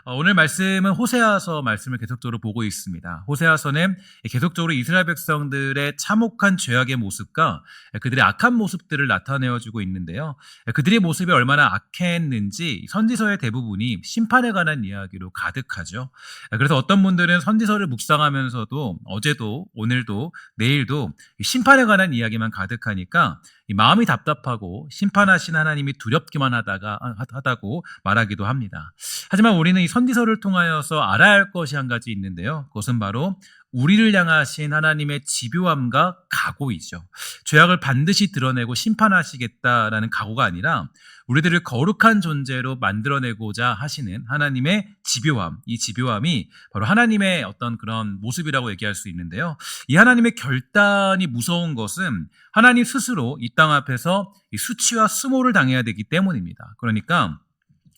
오늘 말씀은 호세아서 말씀을 계속적으로 보고 있습니다. 호세아서는 계속적으로 이스라엘 백성들의 참혹한 죄악의 모습과 그들의 악한 모습들을 나타내어주고 있는데요. 그들의 모습이 얼마나 악했는지 선지서의 대부분이 심판에 관한 이야기로 가득하죠. 그래서 어떤 분들은 선지서를 묵상하면서도 어제도 오늘도 내일도 심판에 관한 이야기만 가득하니까 마음이 답답하고 심판하신 하나님이 두렵기만 하다고 말하기도 합니다. 하지만 우리는 이 선지서를 통하여서 알아야 할 것이 한 가지 있는데요. 그것은 바로 우리를 향하신 하나님의 집요함과 각오이죠. 죄악을 반드시 드러내고 심판하시겠다라는 각오가 아니라 우리들을 거룩한 존재로 만들어내고자 하시는 하나님의 집요함, 이 집요함이 바로 하나님의 어떤 그런 모습이라고 얘기할 수 있는데요. 이 하나님의 결단이 무서운 것은 하나님 스스로 이 땅 앞에서 이 수치와 수모를 당해야 되기 때문입니다. 그러니까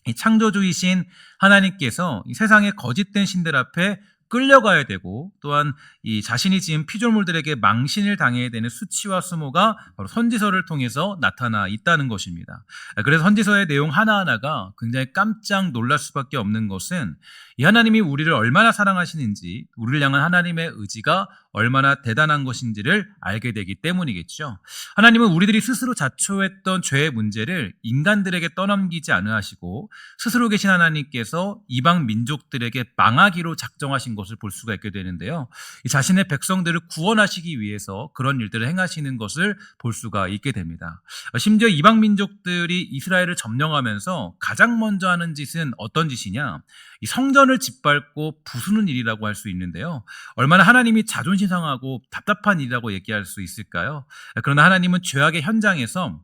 이 창조주이신 하나님께서 이 세상의 거짓된 신들 앞에 끌려가야 되고 또한 이 자신이 지은 피조물들에게 망신을 당해야 되는 수치와 수모가 바로 선지서를 통해서 나타나 있다는 것입니다. 그래서 선지서의 내용 하나하나가 굉장히 깜짝 놀랄 수밖에 없는 것은 이 하나님이 우리를 얼마나 사랑하시는지, 우리를 향한 하나님의 의지가 얼마나 대단한 것인지를 알게 되기 때문이겠죠. 하나님은 우리들이 스스로 자초했던 죄의 문제를 인간들에게 떠넘기지 않으시고 스스로 계신 하나님께서 이방 민족들에게 망하기로 작정하신 것을 볼 수가 있게 되는데요. 자신의 백성들을 구원하시기 위해서 그런 일들을 행하시는 것을 볼 수가 있게 됩니다. 심지어 이방 민족들이 이스라엘을 점령하면서 가장 먼저 하는 짓은 어떤 짓이냐? 이 성전을 짓밟고 부수는 일이라고 할 수 있는데요. 얼마나 하나님이 자존심 상하고 답답한 일이라고 얘기할 수 있을까요? 그러나 하나님은 죄악의 현장에서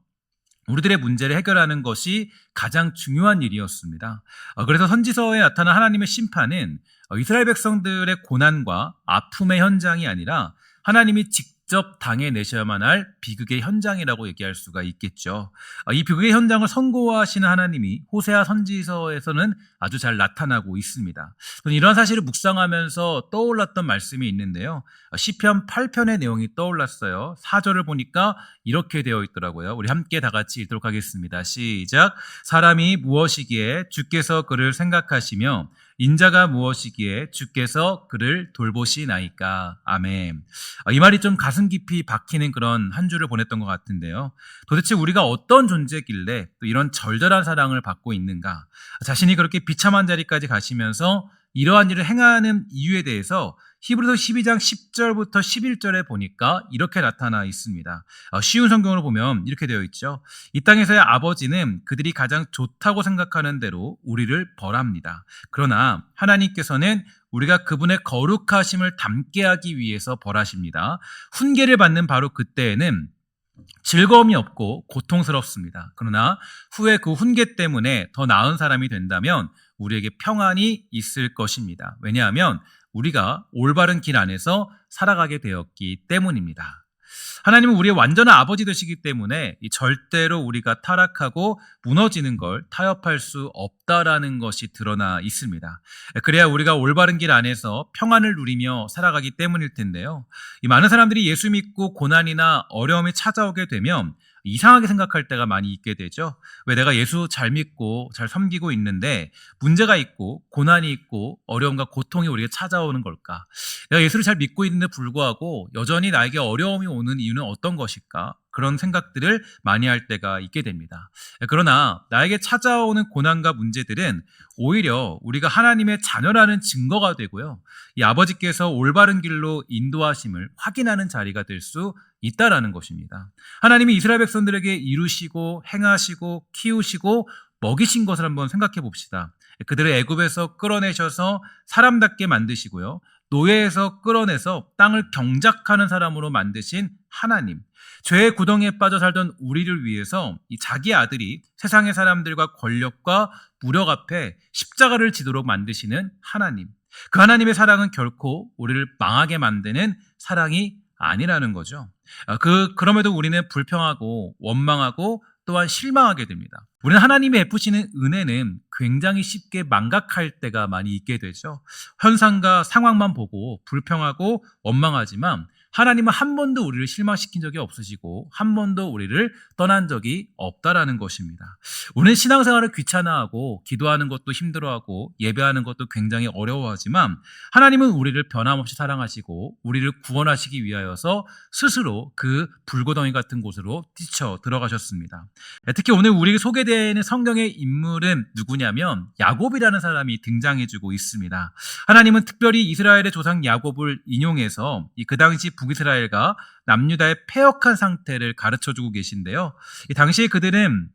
우리들의 문제를 해결하는 것이 가장 중요한 일이었습니다. 그래서 선지서에 나타난 하나님의 심판은 이스라엘 백성들의 고난과 아픔의 현장이 아니라 하나님이 직접 당해내셔야만 할 비극의 현장이라고 얘기할 수가 있겠죠. 이 비극의 현장을 선고하시는 하나님이 호세아 선지서에서는 아주 잘 나타나고 있습니다. 이런 사실을 묵상하면서 떠올랐던 말씀이 있는데요. 시편 8편의 내용이 떠올랐어요. 4절을 보니까 이렇게 되어 있더라고요. 우리 함께 다 같이 읽도록 하겠습니다. 시작. 사람이 무엇이기에 주께서 그를 생각하시며 인자가 무엇이기에 주께서 그를 돌보시나이까. 아멘. 이 말이 좀 가슴 깊이 박히는 그런 한 주를 보냈던 것 같은데요. 도대체 우리가 어떤 존재길래 또 이런 절절한 사랑을 받고 있는가? 자신이 그렇게 비참한 자리까지 가시면서 이러한 일을 행하는 이유에 대해서 히브리서 12장 10절부터 11절에 보니까 이렇게 나타나 있습니다. 쉬운 성경으로 보면 이렇게 되어 있죠. 이 땅에서의 아버지는 그들이 가장 좋다고 생각하는 대로 우리를 벌합니다. 그러나 하나님께서는 우리가 그분의 거룩하심을 닮게 하기 위해서 벌하십니다. 훈계를 받는 바로 그때에는 즐거움이 없고 고통스럽습니다. 그러나 후에 그 훈계 때문에 더 나은 사람이 된다면 우리에게 평안이 있을 것입니다. 왜냐하면 우리가 올바른 길 안에서 살아가게 되었기 때문입니다. 하나님은 우리의 완전한 아버지 되시기 때문에 절대로 우리가 타락하고 무너지는 걸 타협할 수 없다라는 것이 드러나 있습니다. 그래야 우리가 올바른 길 안에서 평안을 누리며 살아가기 때문일 텐데요. 이 많은 사람들이 예수 믿고 고난이나 어려움이 찾아오게 되면 이상하게 생각할 때가 많이 있게 되죠. 왜 내가 예수 잘 믿고 잘 섬기고 있는데 문제가 있고 고난이 있고 어려움과 고통이 우리에게 찾아오는 걸까? 내가 예수를 잘 믿고 있는데 불구하고 여전히 나에게 어려움이 오는 이유는 어떤 것일까? 그런 생각들을 많이 할 때가 있게 됩니다. 그러나 나에게 찾아오는 고난과 문제들은 오히려 우리가 하나님의 자녀라는 증거가 되고요. 이 아버지께서 올바른 길로 인도하심을 확인하는 자리가 될 수 있다라는 것입니다. 하나님이 이스라엘 백성들에게 이루시고 행하시고 키우시고 먹이신 것을 한번 생각해 봅시다. 그들을 애굽에서 끌어내셔서 사람답게 만드시고요. 노예에서 끌어내서 땅을 경작하는 사람으로 만드신 하나님. 죄의 구덩이에 빠져 살던 우리를 위해서 이 자기 아들이 세상의 사람들과 권력과 무력 앞에 십자가를 지도록 만드시는 하나님. 그 하나님의 사랑은 결코 우리를 망하게 만드는 사랑이 아니라는 거죠. 그럼에도 우리는 불평하고 원망하고 또한 실망하게 됩니다. 우리는 하나님이 베푸시는 은혜는 굉장히 쉽게 망각할 때가 많이 있게 되죠. 현상과 상황만 보고 불평하고 원망하지만 하나님은 한 번도 우리를 실망시킨 적이 없으시고 한 번도 우리를 떠난 적이 없다라는 것입니다. 우리는 신앙생활을 귀찮아하고 기도하는 것도 힘들어하고 예배하는 것도 굉장히 어려워하지만 하나님은 우리를 변함없이 사랑하시고 우리를 구원하시기 위하여서 스스로 그 불구덩이 같은 곳으로 뛰쳐 들어가셨습니다. 특히 오늘 우리에게 소개되는 성경의 인물은 누구냐면 야곱이라는 사람이 등장해주고 있습니다. 하나님은 특별히 이스라엘의 조상 야곱을 인용해서 그 당시 북이스라엘과 남유다의 패역한 상태를 가르쳐주고 계신데요. 이 당시에 그들은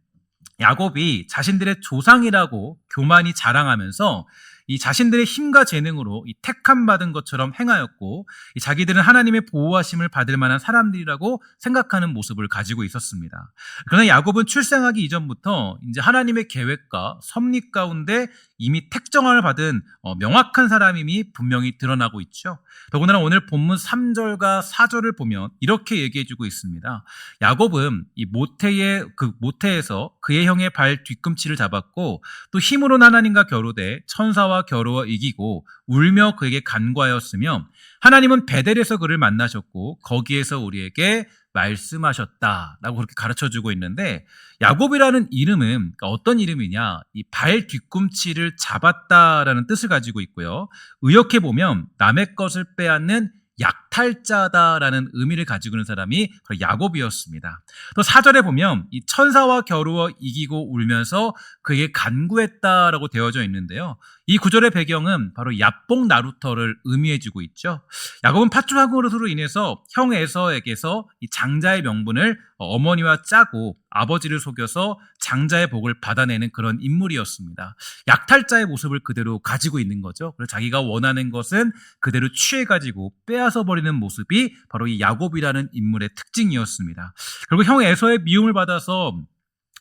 야곱이 자신들의 조상이라고 교만히 자랑하면서 이 자신들의 힘과 재능으로 이 택함 받은 것처럼 행하였고 이 자기들은 하나님의 보호하심을 받을 만한 사람들이라고 생각하는 모습을 가지고 있었습니다. 그러나 야곱은 출생하기 이전부터 이제 하나님의 계획과 섭리 가운데 이미 택정함을 받은 명확한 사람임이 분명히 드러나고 있죠. 더군다나 오늘 본문 3절과 4절을 보면 이렇게 얘기해주고 있습니다. 야곱은 이 모태에서 그의 형의 발 뒤꿈치를 잡았고 또 힘으로는 하나님과 겨루되 천사와 겨루어 이기고 울며 그에게 간구하였으며 하나님은 베델에서 그를 만나셨고 거기에서 우리에게 말씀하셨다라고 그렇게 가르쳐주고 있는데 야곱이라는 이름은 그러니까 어떤 이름이냐, 이 발 뒤꿈치를 잡았다라는 뜻을 가지고 있고요. 의역해 보면 남의 것을 빼앗는 약탈자다라는 의미를 가지고 있는 사람이 바로 야곱이었습니다. 또 4절에 보면 이 천사와 겨루어 이기고 울면서 그에게 간구했다라고 되어져 있는데요. 이 구절의 배경은 바로 야복 나루터를 의미해주고 있죠. 야곱은 파출항으로 인해서 형 에서에게서 이 장자의 명분을 어머니와 짜고 아버지를 속여서 장자의 복을 받아내는 그런 인물이었습니다. 약탈자의 모습을 그대로 가지고 있는 거죠. 그래서 자기가 원하는 것은 그대로 취해가지고 빼앗아 버리는 모습이 바로 이 야곱이라는 인물의 특징이었습니다. 그리고 형 에서의 미움을 받아서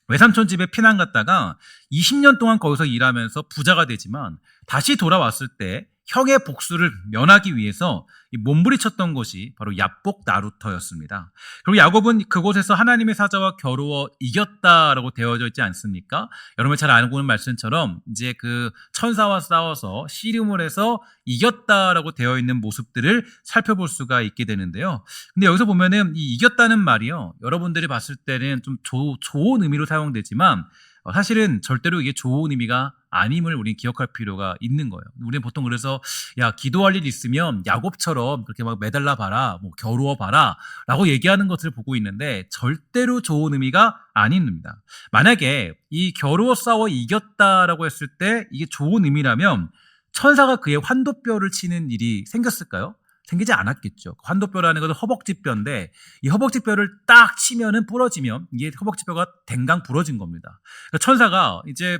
외삼촌 집에 피난 갔다가 20년 동안 거기서 일하면서 부자가 되지만 다시 돌아왔을 때 형의 복수를 면하기 위해서 몸부리쳤던 것이 바로 야복 나루터였습니다. 그리고 야곱은 그곳에서 하나님의 사자와 겨루어 이겼다라고 되어져 있지 않습니까? 여러분 잘 알고 있는 말씀처럼 이제 그 천사와 싸워서 씨름을 해서 이겼다라고 되어 있는 모습들을 살펴볼 수가 있게 되는데요. 근데 여기서 보면은 이 이겼다는 말이요, 여러분들이 봤을 때는 좀 좋은 의미로 사용되지만 사실은 절대로 이게 좋은 의미가 아님을 우리는 기억할 필요가 있는 거예요. 우리는 보통 그래서 야, 기도할 일 있으면 야곱처럼 그렇게 막 매달라 봐라, 뭐 겨루어 봐라 라고 얘기하는 것을 보고 있는데 절대로 좋은 의미가 아닙니다. 만약에 이 겨루어 싸워 이겼다라고 했을 때 이게 좋은 의미라면 천사가 그의 환도뼈를 치는 일이 생겼을까요? 생기지 않았겠죠. 환도뼈라는 것은 허벅지뼈인데 이 허벅지뼈를 딱 치면은 부러지면 이게 허벅지뼈가 댕강 부러진 겁니다. 그러니까 천사가 이제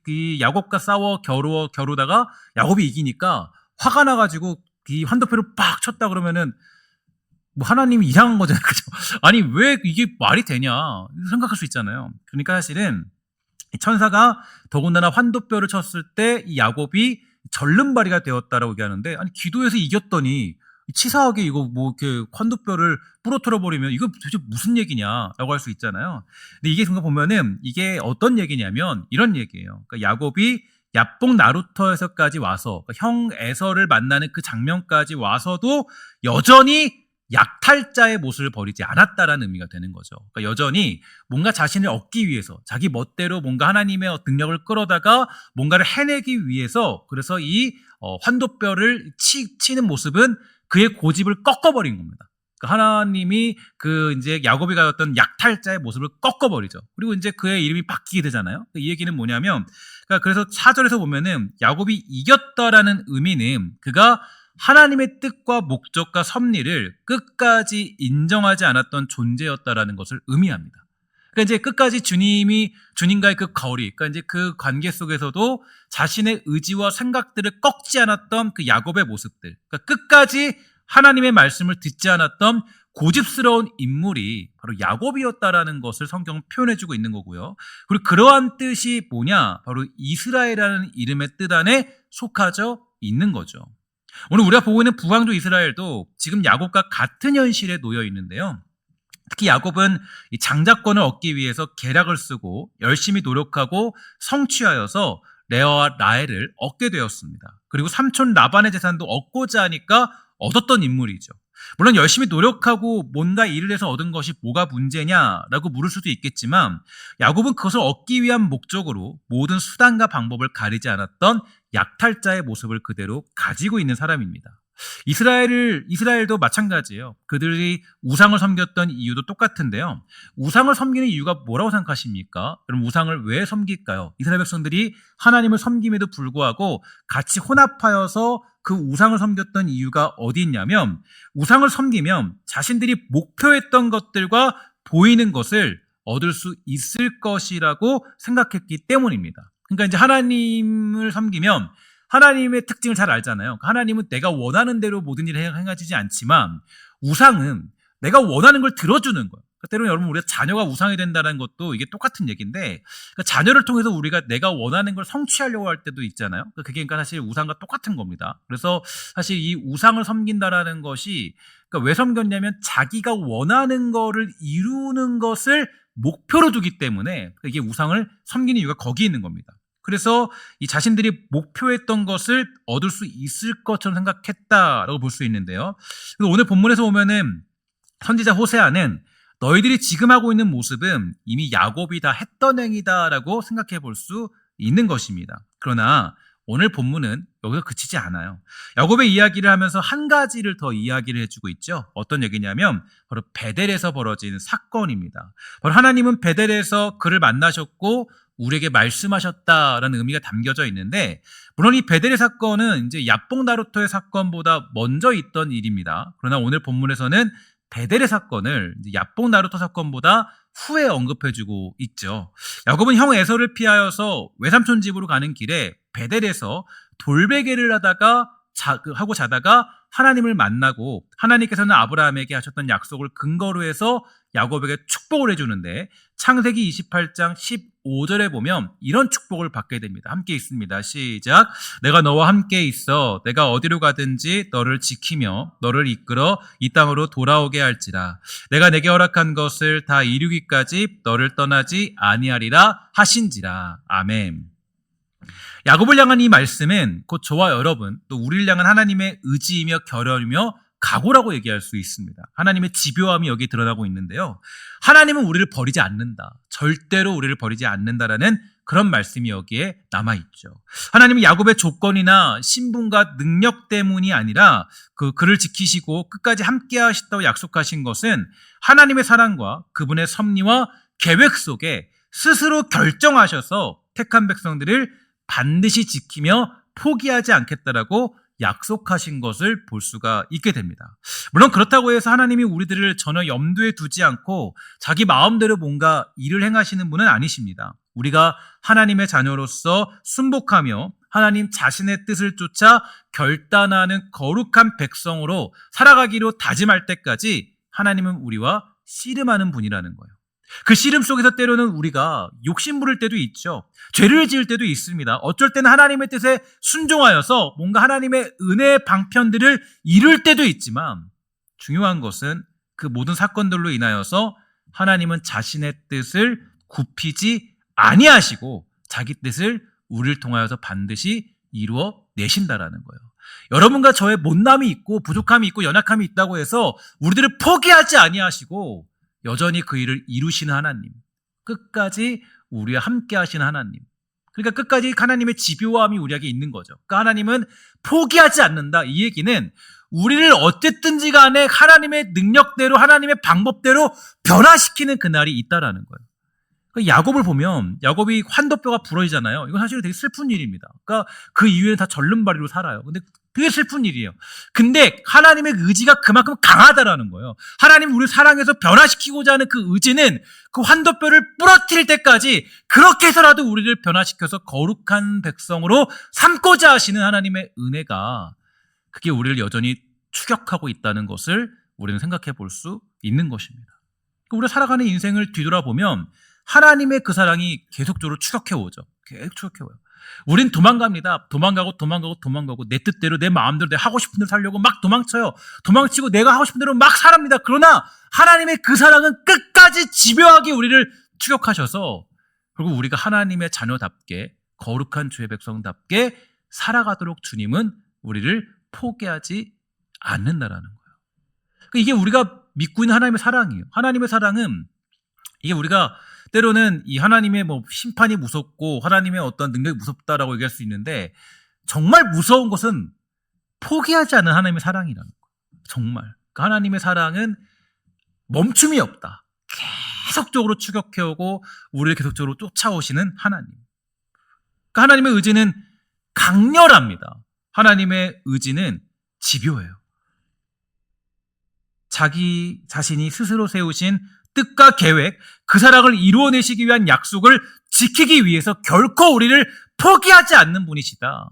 이 야곱과 싸워 겨루다가 야곱이 이기니까 화가 나가지고 이 환도뼈를 빡 쳤다 그러면은 뭐 하나님이 이상한 거잖아요. 그죠? 아니 왜 이게 말이 되냐 생각할 수 있잖아요. 그러니까 사실은 천사가 더군다나 환도뼈를 쳤을 때 이 야곱이 절름발이가 되었다라고 얘기하는데, 아니 기도해서 이겼더니 치사하게 이거 뭐 이렇게 환도뼈를 부러뜨려 버리면 이거 도대체 무슨 얘기냐라고 할 수 있잖아요. 근데 이게 뭔가 보면은 이게 어떤 얘기냐면 이런 얘기예요. 그러니까 야곱이 야복 나루터에서까지 와서 그러니까 형 에서를 만나는 그 장면까지 와서도 여전히 약탈자의 모습을 버리지 않았다라는 의미가 되는 거죠. 그러니까 여전히 뭔가 자신을 얻기 위해서 자기 멋대로 뭔가 하나님의 능력을 끌어다가 뭔가를 해내기 위해서 그래서 이 환도뼈를 치는 모습은 그의 고집을 꺾어버린 겁니다. 그러니까 하나님이 그 이제 야곱이 가졌던 약탈자의 모습을 꺾어버리죠. 그리고 이제 그의 이름이 바뀌게 되잖아요. 이 얘기는 뭐냐면, 그러니까 그래서 4절에서 보면은 야곱이 이겼다라는 의미는 그가 하나님의 뜻과 목적과 섭리를 끝까지 인정하지 않았던 존재였다라는 것을 의미합니다. 그러니까 이제 끝까지 주님과의 그 거리, 그러니까 이제 그 관계 속에서도 자신의 의지와 생각들을 꺾지 않았던 그 야곱의 모습들, 그러니까 끝까지 하나님의 말씀을 듣지 않았던 고집스러운 인물이 바로 야곱이었다라는 것을 성경은 표현해주고 있는 거고요. 그리고 그러한 뜻이 뭐냐? 바로 이스라엘이라는 이름의 뜻 안에 속하져 있는 거죠. 오늘 우리가 보고 있는 북왕조 이스라엘도 지금 야곱과 같은 현실에 놓여 있는데요. 특히 야곱은 이 장자권을 얻기 위해서 계략을 쓰고 열심히 노력하고 성취하여서 레아와 라헬을 얻게 되었습니다. 그리고 삼촌 라반의 재산도 얻고자 하니까 얻었던 인물이죠. 물론 열심히 노력하고 뭔가 일을 해서 얻은 것이 뭐가 문제냐라고 물을 수도 있겠지만 야곱은 그것을 얻기 위한 목적으로 모든 수단과 방법을 가리지 않았던 약탈자의 모습을 그대로 가지고 있는 사람입니다. 이스라엘도 마찬가지예요. 그들이 우상을 섬겼던 이유도 똑같은데요. 우상을 섬기는 이유가 뭐라고 생각하십니까? 그럼 우상을 왜 섬길까요? 이스라엘 백성들이 하나님을 섬김에도 불구하고 같이 혼합하여서 그 우상을 섬겼던 이유가 어디 있냐면 우상을 섬기면 자신들이 목표했던 것들과 보이는 것을 얻을 수 있을 것이라고 생각했기 때문입니다. 그러니까 이제 하나님을 섬기면 하나님의 특징을 잘 알잖아요. 하나님은 내가 원하는 대로 모든 일을 행하지 않지만 우상은 내가 원하는 걸 들어주는 거예요. 때로는 여러분 우리가 자녀가 우상이 된다는 것도 이게 똑같은 얘기인데 그러니까 자녀를 통해서 우리가 내가 원하는 걸 성취하려고 할 때도 있잖아요. 그게 그러니까 사실 우상과 똑같은 겁니다. 그래서 사실 이 우상을 섬긴다라는 것이 그러니까 왜 섬겼냐면 자기가 원하는 거를 이루는 것을 목표로 두기 때문에 이게 우상을 섬기는 이유가 거기 있는 겁니다. 그래서 이 자신들이 목표했던 것을 얻을 수 있을 것처럼 생각했다라고 볼 수 있는데요. 그래서 오늘 본문에서 보면은 선지자 호세아는 너희들이 지금 하고 있는 모습은 이미 야곱이 다 했던 행위다라고 생각해 볼 수 있는 것입니다. 그러나 오늘 본문은 여기서 그치지 않아요. 야곱의 이야기를 하면서 한 가지를 더 이야기를 해주고 있죠. 어떤 얘기냐면 바로 베델에서 벌어진 사건입니다. 바로 하나님은 베델에서 그를 만나셨고 우리에게 말씀하셨다라는 의미가 담겨져 있는데 물론 이 베델의 사건은 이제 야복 나루토의 사건보다 먼저 있던 일입니다. 그러나 오늘 본문에서는 베델의 사건을 야복 나루토 사건보다 후에 언급해주고 있죠. 야곱은 형 에서를 피하여서 외삼촌 집으로 가는 길에 베델에서 돌베개를 하고 자다가 하나님을 만나고 하나님께서는 아브라함에게 하셨던 약속을 근거로 해서 야곱에게 축복을 해주는데 창세기 28장 15절에 보면 이런 축복을 받게 됩니다. 함께 있습니다. 시작. 내가 너와 함께 있어 내가 어디로 가든지 너를 지키며 너를 이끌어 이 땅으로 돌아오게 할지라. 내가 내게 허락한 것을 다 이루기까지 너를 떠나지 아니하리라 하신지라. 아멘. 야곱을 향한 이 말씀은 곧 저와 여러분 또 우리를 향한 하나님의 의지이며 결연이며 각오라고 얘기할 수 있습니다. 하나님의 집요함이 여기 드러나고 있는데요. 하나님은 우리를 버리지 않는다. 절대로 우리를 버리지 않는다라는 그런 말씀이 여기에 남아있죠. 하나님은 야곱의 조건이나 신분과 능력 때문이 아니라 그를 지키시고 끝까지 함께 하시다고 약속하신 것은 하나님의 사랑과 그분의 섭리와 계획 속에 스스로 결정하셔서 택한 백성들을 반드시 지키며 포기하지 않겠다라고 약속하신 것을 볼 수가 있게 됩니다. 물론 그렇다고 해서 하나님이 우리들을 전혀 염두에 두지 않고 자기 마음대로 뭔가 일을 행하시는 분은 아니십니다. 우리가 하나님의 자녀로서 순복하며 하나님 자신의 뜻을 쫓아 결단하는 거룩한 백성으로 살아가기로 다짐할 때까지 하나님은 우리와 씨름하는 분이라는 거예요. 그 씨름 속에서 때로는 우리가 욕심 부릴 때도 있죠. 죄를 지을 때도 있습니다. 어쩔 때는 하나님의 뜻에 순종하여서 뭔가 하나님의 은혜의 방편들을 이룰 때도 있지만 중요한 것은 그 모든 사건들로 인하여서 하나님은 자신의 뜻을 굽히지 아니하시고 자기 뜻을 우리를 통하여서 반드시 이루어 내신다라는 거예요. 여러분과 저의 못남이 있고 부족함이 있고 연약함이 있다고 해서 우리들을 포기하지 아니하시고 여전히 그 일을 이루시는 하나님, 끝까지 우리와 함께 하시는 하나님, 그러니까 끝까지 하나님의 집요함이 우리에게 있는 거죠. 그러니까 하나님은 포기하지 않는다. 이 얘기는 우리를 어쨌든지 간에 하나님의 능력대로 하나님의 방법대로 변화시키는 그날이 있다라는 거예요. 그러니까 야곱을 보면 야곱이 환도뼈가 부러지잖아요. 이건 사실 되게 슬픈 일입니다. 그러니까 그 이후에는 다 절름발이로 살아요. 근데 되게 슬픈 일이에요. 근데 하나님의 의지가 그만큼 강하다라는 거예요. 하나님 우리를 사랑해서 변화시키고자 하는 그 의지는 그 환도뼈를 부러뜨릴 때까지 그렇게 해서라도 우리를 변화시켜서 거룩한 백성으로 삼고자 하시는 하나님의 은혜가 그게 우리를 여전히 추격하고 있다는 것을 우리는 생각해 볼 수 있는 것입니다. 우리가 살아가는 인생을 뒤돌아보면 하나님의 그 사랑이 계속적으로 추격해오죠. 계속 추격해와요. 우린 도망갑니다. 도망가고 내 뜻대로 내 마음대로 내 하고 싶은 대로 살려고 막 도망쳐요. 도망치고 내가 하고 싶은 대로 막 살합니다. 그러나 하나님의 그 사랑은 끝까지 집요하게 우리를 추격하셔서 결국 우리가 하나님의 자녀답게 거룩한 주의 백성답게 살아가도록 주님은 우리를 포기하지 않는다라는 거예요. 이게 우리가 믿고 있는 하나님의 사랑이에요. 하나님의 사랑은 이게 우리가 때로는 이 하나님의 뭐 심판이 무섭고 하나님의 어떤 능력이 무섭다라고 얘기할 수 있는데 정말 무서운 것은 포기하지 않는 하나님의 사랑이라는 거예요. 정말. 하나님의 사랑은 멈춤이 없다. 계속적으로 추격해오고 우리를 계속적으로 쫓아오시는 하나님. 하나님의 의지는 강렬합니다. 하나님의 의지는 집요해요. 자기 자신이 스스로 세우신 뜻과 계획, 그 사랑을 이루어내시기 위한 약속을 지키기 위해서 결코 우리를 포기하지 않는 분이시다.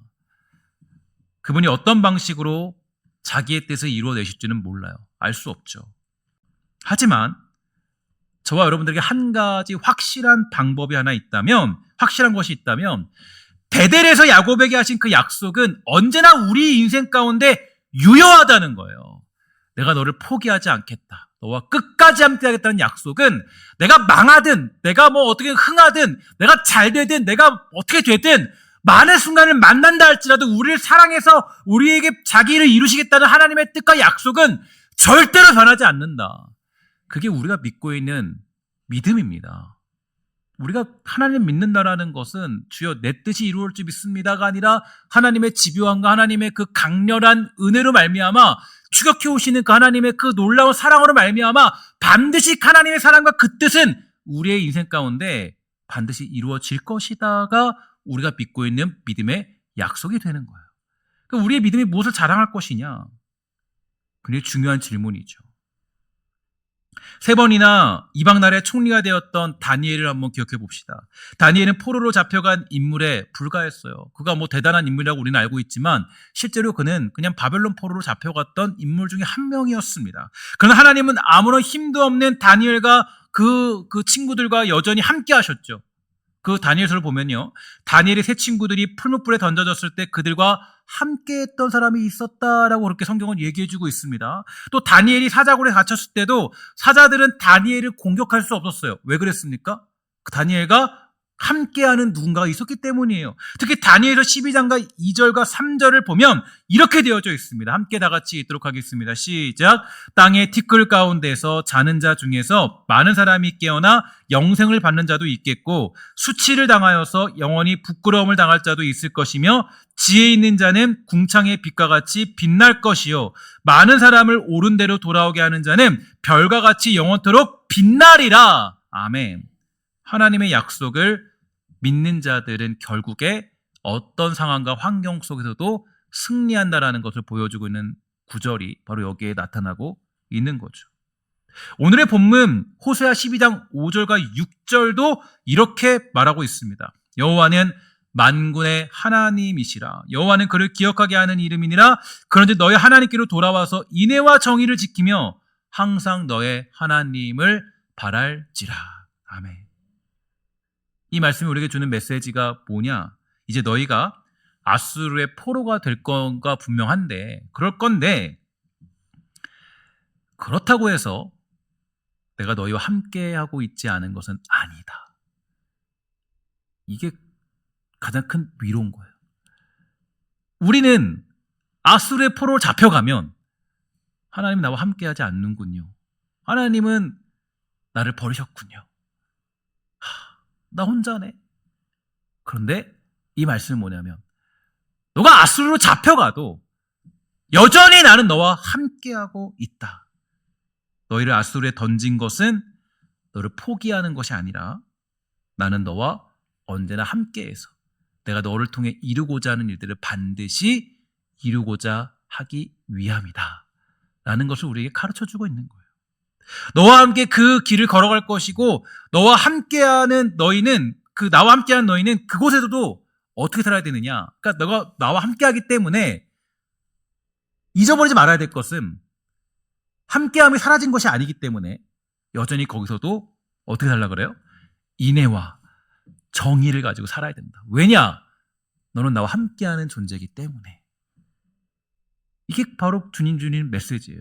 그분이 어떤 방식으로 자기의 뜻을 이루어내실지는 몰라요. 알 수 없죠. 하지만 저와 여러분들에게 한 가지 확실한 방법이 하나 있다면, 확실한 것이 있다면 베델에서 야곱에게 하신 그 약속은 언제나 우리 인생 가운데 유효하다는 거예요. 내가 너를 포기하지 않겠다. 너와 끝까지 함께하겠다는 약속은 내가 망하든 내가 뭐 어떻게 흥하든 내가 잘 되든 내가 어떻게 되든 많은 순간을 만난다 할지라도 우리를 사랑해서 우리에게 자기를 이루시겠다는 하나님의 뜻과 약속은 절대로 변하지 않는다. 그게 우리가 믿고 있는 믿음입니다. 우리가 하나님을 믿는다라는 것은 주여 내 뜻이 이루어질 줄 믿습니다가 아니라 하나님의 집요함과 하나님의 그 강렬한 은혜로 말미암아 추격해 오시는 그 하나님의 그 놀라운 사랑으로 말미암아 반드시 하나님의 사랑과 그 뜻은 우리의 인생 가운데 반드시 이루어질 것이다가 우리가 믿고 있는 믿음의 약속이 되는 거예요. 그러니까 우리의 믿음이 무엇을 자랑할 것이냐? 굉장히 중요한 질문이죠. 3번이나 이방 나라의 총리가 되었던 다니엘을 한번 기억해 봅시다. 다니엘은 포로로 잡혀간 인물에 불과했어요. 그가 뭐 대단한 인물이라고 우리는 알고 있지만 실제로 그는 그냥 바벨론 포로로 잡혀갔던 인물 중에 한 명이었습니다. 그러나 하나님은 아무런 힘도 없는 다니엘과 그 친구들과 여전히 함께 하셨죠. 그 다니엘서를 보면요. 다니엘의 세 친구들이 풀무불에 던져졌을 때 그들과 함께 했던 사람이 있었다라고 그렇게 성경은 얘기해주고 있습니다. 또 다니엘이 사자굴에 갇혔을 때도 사자들은 다니엘을 공격할 수 없었어요. 왜 그랬습니까? 다니엘과 함께하는 누군가가 있었기 때문이에요. 특히 다니엘서 12장과 2절과 3절을 보면 이렇게 되어져 있습니다. 함께 다 같이 읽도록 하겠습니다. 시작. 땅의 티끌 가운데서 자는 자 중에서 많은 사람이 깨어나 영생을 받는 자도 있겠고 수치를 당하여서 영원히 부끄러움을 당할 자도 있을 것이며 지혜 있는 자는 궁창의 빛과 같이 빛날 것이요 많은 사람을 옳은 대로 돌아오게 하는 자는 별과 같이 영원토록 빛나리라. 아멘. 하나님의 약속을 믿는 자들은 결국에 어떤 상황과 환경 속에서도 승리한다라는 것을 보여주고 있는 구절이 바로 여기에 나타나고 있는 거죠. 오늘의 본문 호세아 12장 5절과 6절도 이렇게 말하고 있습니다. 여호와는 만군의 하나님이시라. 여호와는 그를 기억하게 하는 이름이니라. 그런즉 너의 하나님께로 돌아와서 인애와 정의를 지키며 항상 너의 하나님을 바랄지라. 아멘. 이 말씀이 우리에게 주는 메시지가 뭐냐? 이제 너희가 아수르의 포로가 될 건가 분명한데 그럴 건데 그렇다고 해서 내가 너희와 함께하고 있지 않은 것은 아니다. 이게 가장 큰 위로인 거예요. 우리는 아수르의 포로로 잡혀가면 하나님은 나와 함께하지 않는군요. 하나님은 나를 버리셨군요. 나 혼자네. 그런데 이 말씀은 뭐냐면 너가 아수르로 잡혀가도 여전히 나는 너와 함께하고 있다. 너희를 아수르에 던진 것은 너를 포기하는 것이 아니라 나는 너와 언제나 함께해서 내가 너를 통해 이루고자 하는 일들을 반드시 이루고자 하기 위함이다. 라는 것을 우리에게 가르쳐주고 있는 거예요. 너와 함께 그 길을 걸어갈 것이고 너와 함께하는 너희는 나와 함께하는 너희는 그곳에서도 어떻게 살아야 되느냐? 그러니까 너가 나와 함께하기 때문에 잊어버리지 말아야 될 것은 함께함이 사라진 것이 아니기 때문에 여전히 거기서도 어떻게 살라 그래요? 인애와 정의를 가지고 살아야 된다. 왜냐? 너는 나와 함께하는 존재이기 때문에. 이게 바로 주님 메시지예요.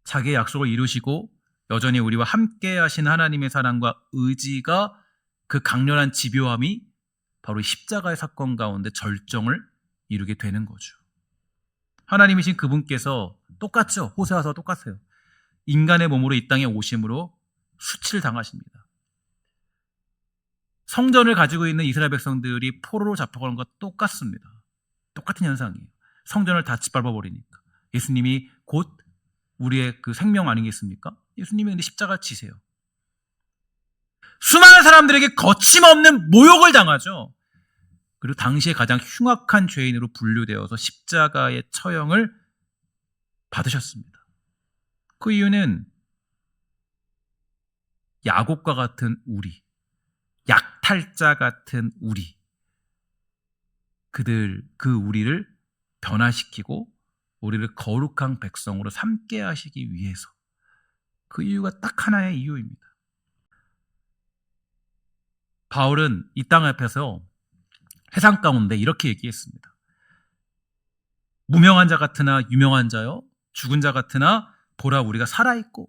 자기의 약속을 이루시고 여전히 우리와 함께 하신 하나님의 사랑과 의지가 그 강렬한 집요함이 바로 십자가의 사건 가운데 절정을 이루게 되는 거죠. 하나님이신 그분께서 똑같죠. 호세아서 똑같아요. 인간의 몸으로 이 땅에 오심으로 수치를 당하십니다. 성전을 가지고 있는 이스라엘 백성들이 포로로 잡혀가는 것 똑같습니다. 똑같은 현상이에요. 성전을 다 짓밟아 버리니까. 예수님이 곧 우리의 그 생명 아니겠습니까? 예수님이 근데 십자가 지세요. 수많은 사람들에게 거침없는 모욕을 당하죠. 그리고 당시에 가장 흉악한 죄인으로 분류되어서 십자가의 처형을 받으셨습니다. 그 이유는 야곱과 같은 우리, 약탈자 같은 우리, 그 우리를 변화시키고 우리를 거룩한 백성으로 삼게 하시기 위해서. 그 이유가 딱 하나의 이유입니다. 바울은 이 땅 앞에서 세상 가운데 이렇게 얘기했습니다. 무명한 자 같으나 유명한 자요, 죽은 자 같으나 보라 우리가 살아있고,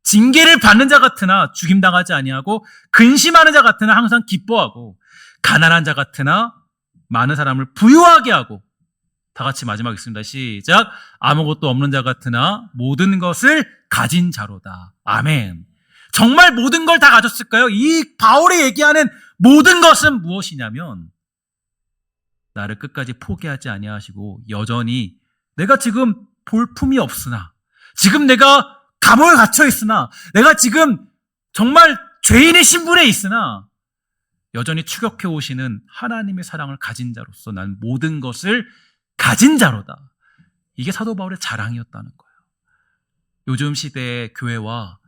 징계를 받는 자 같으나 죽임당하지 아니하고, 근심하는 자 같으나 항상 기뻐하고, 가난한 자 같으나 많은 사람을 부유하게 하고. 다 같이 마지막 읽습니다. 시작. 아무것도 없는 자 같으나 모든 것을 가진 자로다. 아멘. 정말 모든 걸 다 가졌을까요? 이 바울이 얘기하는 모든 것은 무엇이냐면, 나를 끝까지 포기하지 아니하시고 여전히 내가 지금 볼품이 없으나, 지금 내가 감옥에 갇혀 있으나, 내가 지금 정말 죄인의 신분에 있으나 여전히 추격해 오시는 하나님의 사랑을 가진 자로서 난 모든 것을 가진 자로다. 이게 사도 바울의 자랑이었다는 거예요. 요즘 시대의 교회와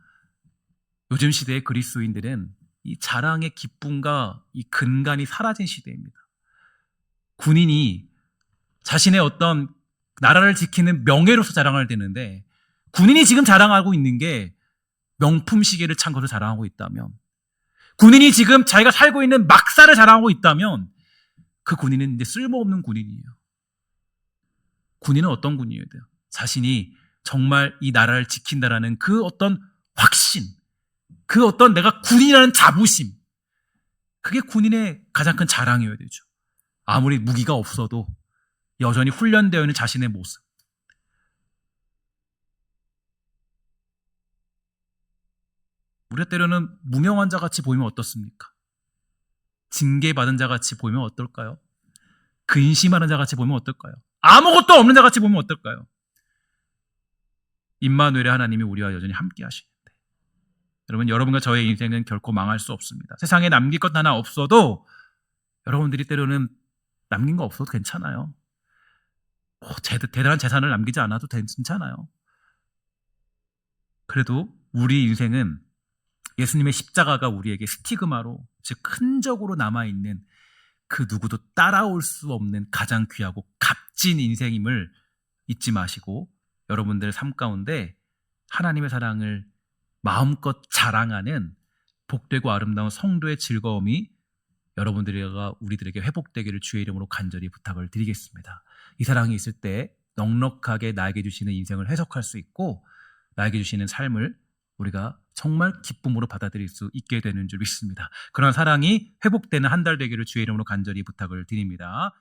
요즘 시대의 그리스도인들은 이 자랑의 기쁨과 이 근간이 사라진 시대입니다. 군인이 자신의 어떤 나라를 지키는 명예로서 자랑을 되는데, 군인이 지금 자랑하고 있는 게 명품 시계를 찬 것을 자랑하고 있다면, 군인이 지금 자기가 살고 있는 막사를 자랑하고 있다면, 그 군인은 이제 쓸모없는 군인이에요. 군인은 어떤 군인이어야 돼요? 자신이 정말 이 나라를 지킨다라는 그 어떤 확신, 그 어떤 내가 군인이라는 자부심, 그게 군인의 가장 큰 자랑이어야 되죠. 아무리 무기가 없어도 여전히 훈련되어 있는 자신의 모습. 우리가 때로는 무명한 자 같이 보이면 어떻습니까? 징계받은 자 같이 보이면 어떨까요? 근심하는 자 같이 보이면 어떨까요? 아무것도 없는 자 같이 보이면 어떨까요? 임마누엘의 하나님이 우리와 여전히 함께 하시는데, 여러분, 여러분과 저의 인생은 결코 망할 수 없습니다. 세상에 남길 것 하나 없어도 여러분들이 때로는 남긴 거 없어도 괜찮아요. 대단한 재산을 남기지 않아도 괜찮아요. 그래도 우리 인생은 예수님의 십자가가 우리에게 스티그마로, 즉 흔적으로 남아있는 그 누구도 따라올 수 없는 가장 귀하고 값진 인생임을 잊지 마시고, 여러분들 삶 가운데 하나님의 사랑을 마음껏 자랑하는 복되고 아름다운 성도의 즐거움이 여러분들과 우리들에게 회복되기를 주의 이름으로 간절히 부탁을 드리겠습니다. 이 사랑이 있을 때 넉넉하게 나에게 주시는 인생을 해석할 수 있고, 나에게 주시는 삶을 우리가 정말 기쁨으로 받아들일 수 있게 되는 줄 믿습니다. 그런 사랑이 회복되는 한 달 되기를 주의 이름으로 간절히 부탁을 드립니다.